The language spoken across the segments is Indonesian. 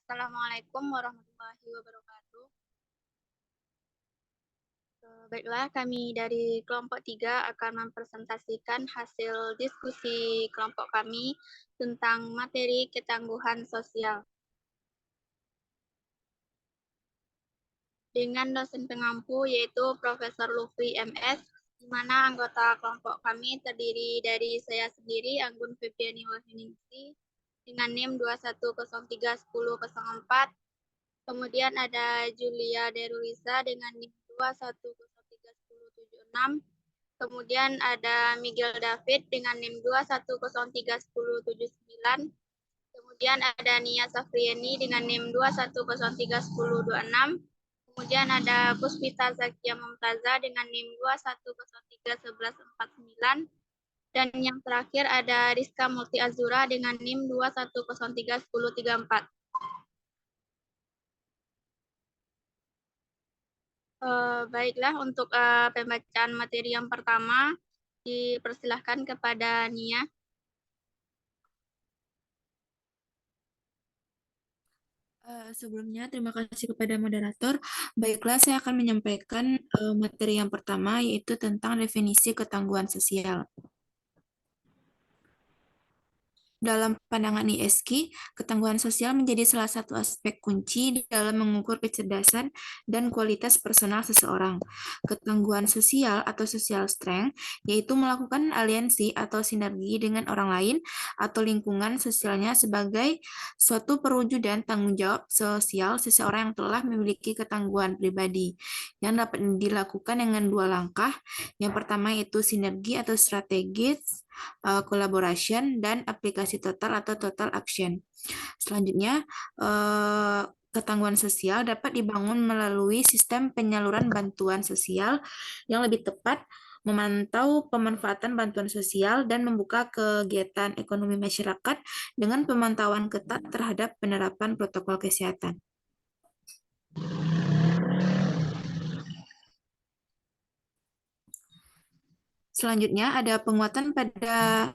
Assalamualaikum warahmatullahi wabarakatuh. Baiklah, kami dari kelompok 3 akan mempresentasikan hasil diskusi kelompok kami tentang materi ketangguhan sosial. Dengan dosen pengampu yaitu Profesor Lufri MS, di mana anggota kelompok kami terdiri dari saya sendiri, Anggun Febriani Wahyuningsi, dengan NIM 21031004. Kemudian ada Julia Derulisa dengan NIM 21031076. Kemudian ada Miguel David dengan NIM 21031079. Kemudian ada Nia Safrieni dengan NIM 21031026. Kemudian ada Puspita Zakia Mumtaza dengan NIM 21031149. Dan yang terakhir ada Rizka Multi Azura dengan NIM 21031034. Baiklah, untuk pembacaan materi yang pertama, dipersilahkan kepada Nia. Sebelumnya, terima kasih kepada moderator. Baiklah, saya akan menyampaikan materi yang pertama, yaitu tentang definisi ketangguhan sosial. Dalam pandangan ISK, ketangguhan sosial menjadi salah satu aspek kunci di dalam mengukur kecerdasan dan kualitas personal seseorang. Ketangguhan sosial atau social strength yaitu melakukan aliansi atau sinergi dengan orang lain atau lingkungan sosialnya sebagai suatu perwujudan tanggung jawab sosial seseorang yang telah memiliki ketangguhan pribadi yang dapat dilakukan dengan dua langkah. Yang pertama yaitu sinergi atau strategis, collaboration, dan aplikasi total atau total action. Selanjutnya, ketangguhan sosial dapat dibangun melalui sistem penyaluran bantuan sosial yang lebih tepat, memantau pemanfaatan bantuan sosial, dan membuka kegiatan ekonomi masyarakat dengan pemantauan ketat terhadap penerapan protokol kesehatan. Selanjutnya ada penguatan pada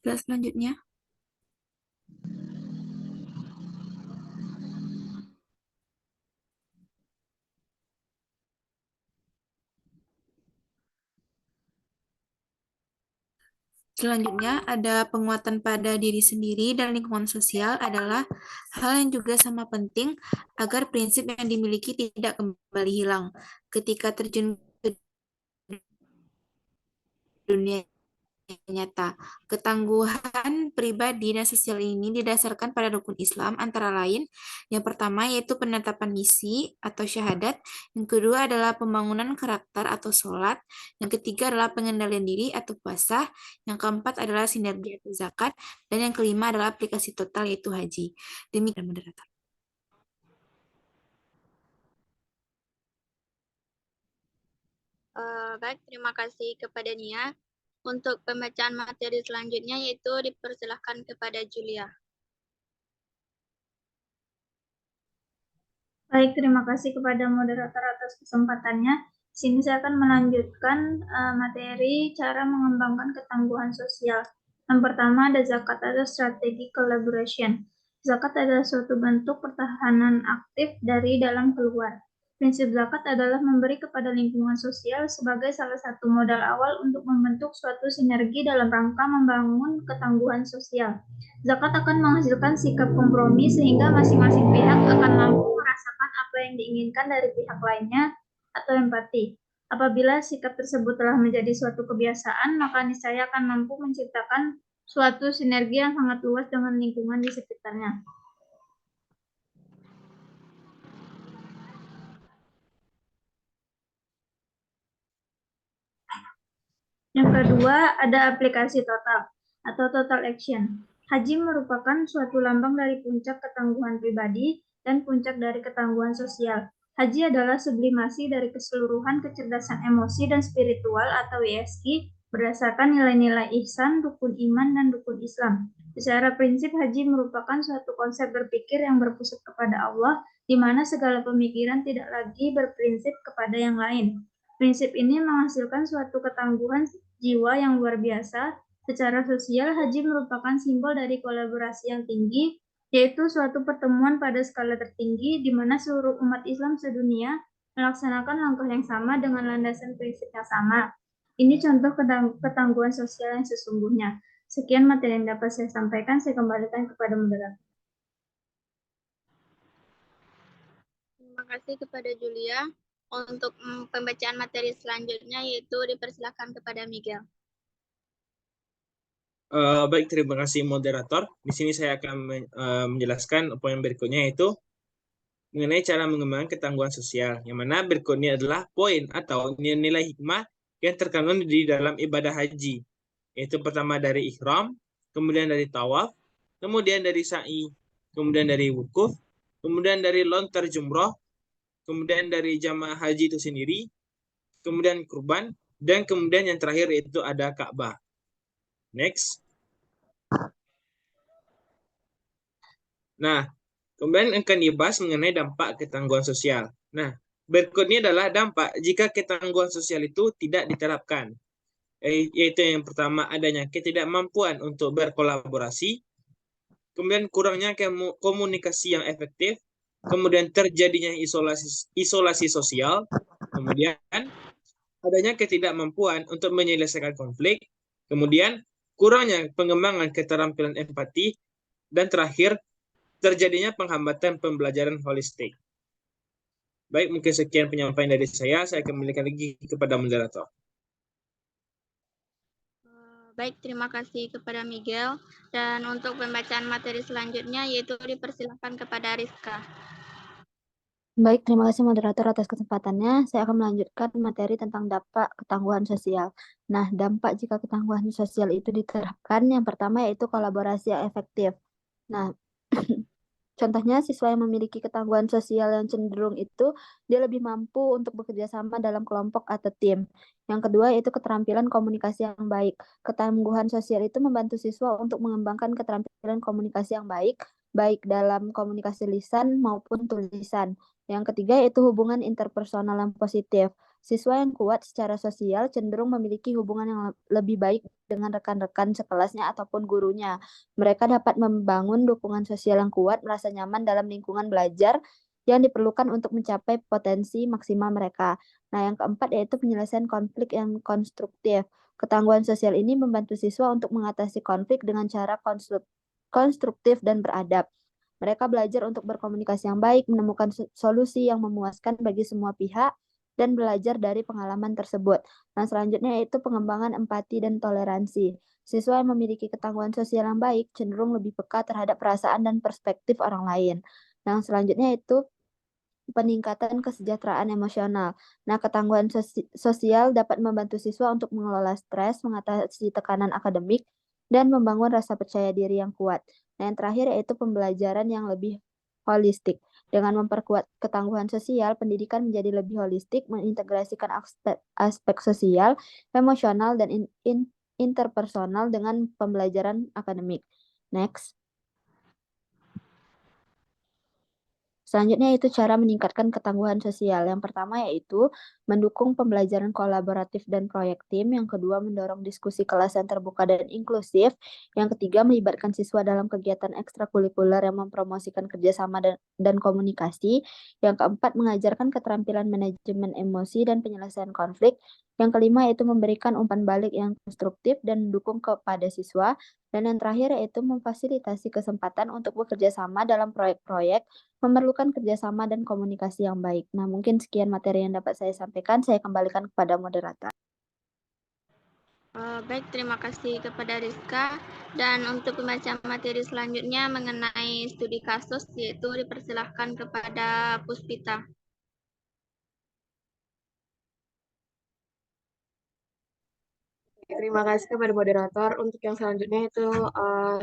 kelas selanjutnya. Selanjutnya, ada penguatan pada diri sendiri dan lingkungan sosial adalah hal yang juga sama penting agar prinsip yang dimiliki tidak kembali hilang ketika terjun ke dunia nyata. Ketangguhan pribadi dan sosial ini didasarkan pada rukun Islam antara lain. Yang pertama yaitu penetapan misi atau syahadat. Yang kedua adalah pembangunan karakter atau sholat. Yang ketiga adalah pengendalian diri atau puasa. Yang keempat adalah sinergi atau zakat. Dan yang kelima adalah aplikasi total yaitu haji. Demikian moderator. Baik, terima kasih kepada Nia. Untuk pembacaan materi selanjutnya yaitu dipersilahkan kepada Julia. Baik, terima kasih kepada moderator atas kesempatannya. Di sini saya akan melanjutkan materi cara mengembangkan ketangguhan sosial. Yang pertama ada zakat atau strategi collaboration. Zakat adalah suatu bentuk pertahanan aktif dari dalam keluar. Prinsip zakat adalah memberi kepada lingkungan sosial sebagai salah satu modal awal untuk membentuk suatu sinergi dalam rangka membangun ketangguhan sosial. Zakat akan menghasilkan sikap kompromi sehingga masing-masing pihak akan mampu merasakan apa yang diinginkan dari pihak lainnya atau empati. Apabila sikap tersebut telah menjadi suatu kebiasaan, maka niscaya akan mampu menciptakan suatu sinergi yang sangat luas dengan lingkungan di sekitarnya. Yang kedua, ada aplikasi total atau total action. Haji merupakan suatu lambang dari puncak ketangguhan pribadi dan puncak dari ketangguhan sosial. Haji adalah sublimasi dari keseluruhan kecerdasan emosi dan spiritual atau ISQ berdasarkan nilai-nilai ihsan, rukun iman, dan rukun Islam. Secara prinsip, haji merupakan suatu konsep berpikir yang berpusat kepada Allah, di mana segala pemikiran tidak lagi berprinsip kepada yang lain. Prinsip ini menghasilkan suatu ketangguhan jiwa yang luar biasa. Secara sosial, haji merupakan simbol dari kolaborasi yang tinggi, yaitu suatu pertemuan pada skala tertinggi di mana seluruh umat Islam sedunia melaksanakan langkah yang sama dengan landasan prinsip yang sama. Ini contoh ketangguhan sosial yang sesungguhnya. Sekian materi yang dapat saya sampaikan, saya kembalikan kepada moderator. Terima kasih kepada Julia. Untuk pembacaan materi selanjutnya yaitu dipersilakan kepada Miguel. Baik, terima kasih moderator. Di sini saya akan menjelaskan poin berikutnya, yaitu mengenai cara mengembangkan ketangguhan sosial. Yang mana berikutnya adalah poin atau nilai hikmah yang terkandung di dalam ibadah haji. Yaitu pertama dari ihram, kemudian dari tawaf, kemudian dari sa'i, kemudian dari wukuf, kemudian dari lontar jumroh, kemudian dari jamaah haji itu sendiri, kemudian kurban, dan kemudian yang terakhir itu ada Ka'bah. Next. Nah, kemudian akan dibahas mengenai dampak ketangguhan sosial. Nah, berikutnya adalah dampak jika ketangguhan sosial itu tidak diterapkan. Yaitu yang pertama adanya ketidakmampuan untuk berkolaborasi, kemudian kurangnya komunikasi yang efektif, kemudian terjadinya isolasi sosial, kemudian adanya ketidakmampuan untuk menyelesaikan konflik, kemudian kurangnya pengembangan keterampilan empati, dan terakhir terjadinya penghambatan pembelajaran holistik. Baik, mungkin sekian penyampaian dari saya kembalikan lagi kepada moderator. Baik, terima kasih kepada Miguel. Dan untuk pembacaan materi selanjutnya yaitu dipersilakan kepada Rizka. Baik, terima kasih moderator atas kesempatannya. Saya akan melanjutkan materi tentang dampak ketangguhan sosial. Nah, dampak jika ketangguhan sosial itu diterapkan, yang pertama yaitu kolaborasi yang efektif. Nah, contohnya siswa yang memiliki ketangguhan sosial yang cenderung itu, dia lebih mampu untuk bekerja sama dalam kelompok atau tim. Yang kedua yaitu keterampilan komunikasi yang baik. Ketangguhan sosial itu membantu siswa untuk mengembangkan keterampilan komunikasi yang baik dalam komunikasi lisan maupun tulisan. Yang ketiga yaitu hubungan interpersonal yang positif. Siswa yang kuat secara sosial cenderung memiliki hubungan yang lebih baik dengan rekan-rekan sekelasnya ataupun gurunya. Mereka dapat membangun dukungan sosial yang kuat, merasa nyaman dalam lingkungan belajar yang diperlukan untuk mencapai potensi maksimal mereka. Nah, yang keempat yaitu penyelesaian konflik yang konstruktif. Ketangguhan sosial ini membantu siswa untuk mengatasi konflik dengan cara konstruktif dan beradab. Mereka belajar untuk berkomunikasi yang baik, menemukan solusi yang memuaskan bagi semua pihak, dan belajar dari pengalaman tersebut. Nah, selanjutnya yaitu pengembangan empati dan toleransi. Siswa yang memiliki ketangguhan sosial yang baik cenderung lebih peka terhadap perasaan dan perspektif orang lain. Yang selanjutnya itu peningkatan kesejahteraan emosional. Nah, ketangguhan sosial dapat membantu siswa untuk mengelola stres, mengatasi tekanan akademik, dan membangun rasa percaya diri yang kuat. Nah, yang terakhir yaitu pembelajaran yang lebih holistik. Dengan memperkuat ketangguhan sosial, pendidikan menjadi lebih holistik, mengintegrasikan aspek sosial, emosional, dan interpersonal dengan pembelajaran akademik. Next. Selanjutnya itu cara meningkatkan ketangguhan sosial. Yang pertama yaitu mendukung pembelajaran kolaboratif dan proyek tim. Yang kedua mendorong diskusi kelas yang terbuka dan inklusif. Yang ketiga melibatkan siswa dalam kegiatan ekstrakurikuler yang mempromosikan kerjasama dan komunikasi. Yang keempat mengajarkan keterampilan manajemen emosi dan penyelesaian konflik. Yang kelima yaitu memberikan umpan balik yang konstruktif dan mendukung kepada siswa. Dan yang terakhir yaitu memfasilitasi kesempatan untuk bekerja sama dalam proyek-proyek memerlukan kerjasama dan komunikasi yang baik. Nah, mungkin sekian materi yang dapat saya sampaikan. Saya kembalikan kepada moderator. Baik, terima kasih kepada Rizka. Dan untuk pembacaan materi selanjutnya mengenai studi kasus, yaitu dipersilahkan kepada Puspita. Terima kasih kepada moderator. Untuk yang selanjutnya itu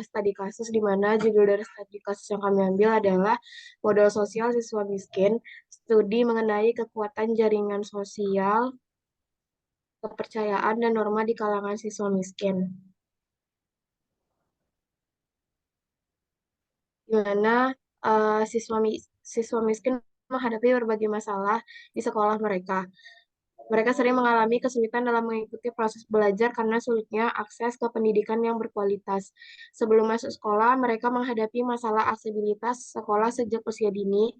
studi kasus, di mana judul dari studi kasus yang kami ambil adalah modal sosial siswa miskin, studi mengenai kekuatan jaringan sosial, kepercayaan, dan norma di kalangan siswa miskin. Di mana siswa miskin menghadapi berbagai masalah di sekolah mereka. Mereka sering mengalami kesulitan dalam mengikuti proses belajar karena sulitnya akses ke pendidikan yang berkualitas. Sebelum masuk sekolah, mereka menghadapi masalah aksesibilitas sekolah sejak usia dini.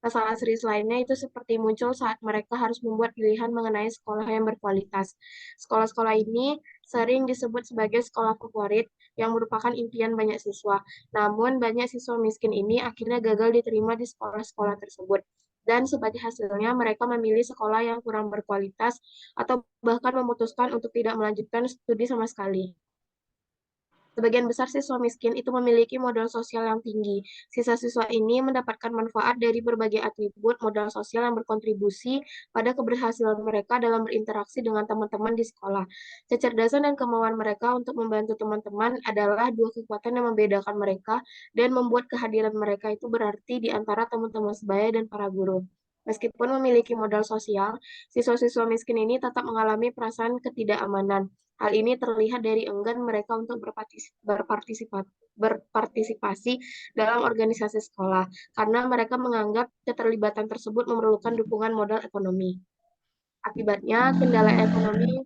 Masalah serius lainnya itu seperti muncul saat mereka harus membuat pilihan mengenai sekolah yang berkualitas. Sekolah-sekolah ini sering disebut sebagai sekolah favorit yang merupakan impian banyak siswa. Namun, banyak siswa miskin ini akhirnya gagal diterima di sekolah-sekolah tersebut. Dan sebagai hasilnya, mereka memilih sekolah yang kurang berkualitas atau bahkan memutuskan untuk tidak melanjutkan studi sama sekali. Sebagian besar siswa miskin itu memiliki modal sosial yang tinggi. Siswa-siswa ini mendapatkan manfaat dari berbagai atribut modal sosial yang berkontribusi pada keberhasilan mereka dalam berinteraksi dengan teman-teman di sekolah. Kecerdasan dan kemauan mereka untuk membantu teman-teman adalah dua kekuatan yang membedakan mereka dan membuat kehadiran mereka itu berarti di antara teman-teman sebaya dan para guru. Meskipun memiliki modal sosial, siswa-siswa miskin ini tetap mengalami perasaan ketidakamanan. Hal ini terlihat dari enggan mereka untuk berpartisipasi dalam organisasi sekolah, karena mereka menganggap keterlibatan tersebut memerlukan dukungan modal ekonomi. Akibatnya, kendala ekonomi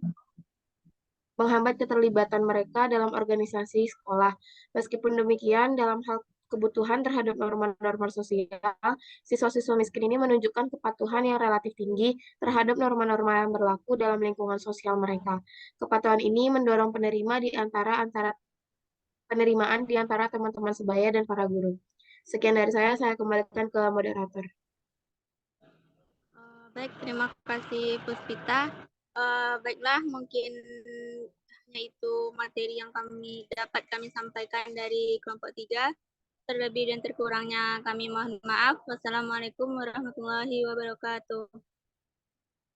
menghambat keterlibatan mereka dalam organisasi sekolah. Meskipun demikian, dalam hal kebutuhan terhadap norma-norma sosial, siswa-siswa miskin ini menunjukkan kepatuhan yang relatif tinggi terhadap norma-norma yang berlaku dalam lingkungan sosial mereka. Kepatuhan ini mendorong penerimaan di antara teman-teman sebaya dan para guru. Sekian dari saya kembalikan ke moderator. Baik, terima kasih Puspita. Baiklah, mungkin hanya itu materi yang dapat kami sampaikan dari kelompok 3. Terlebih dan terkurangnya kami mohon maaf. Wassalamualaikum warahmatullahi wabarakatuh.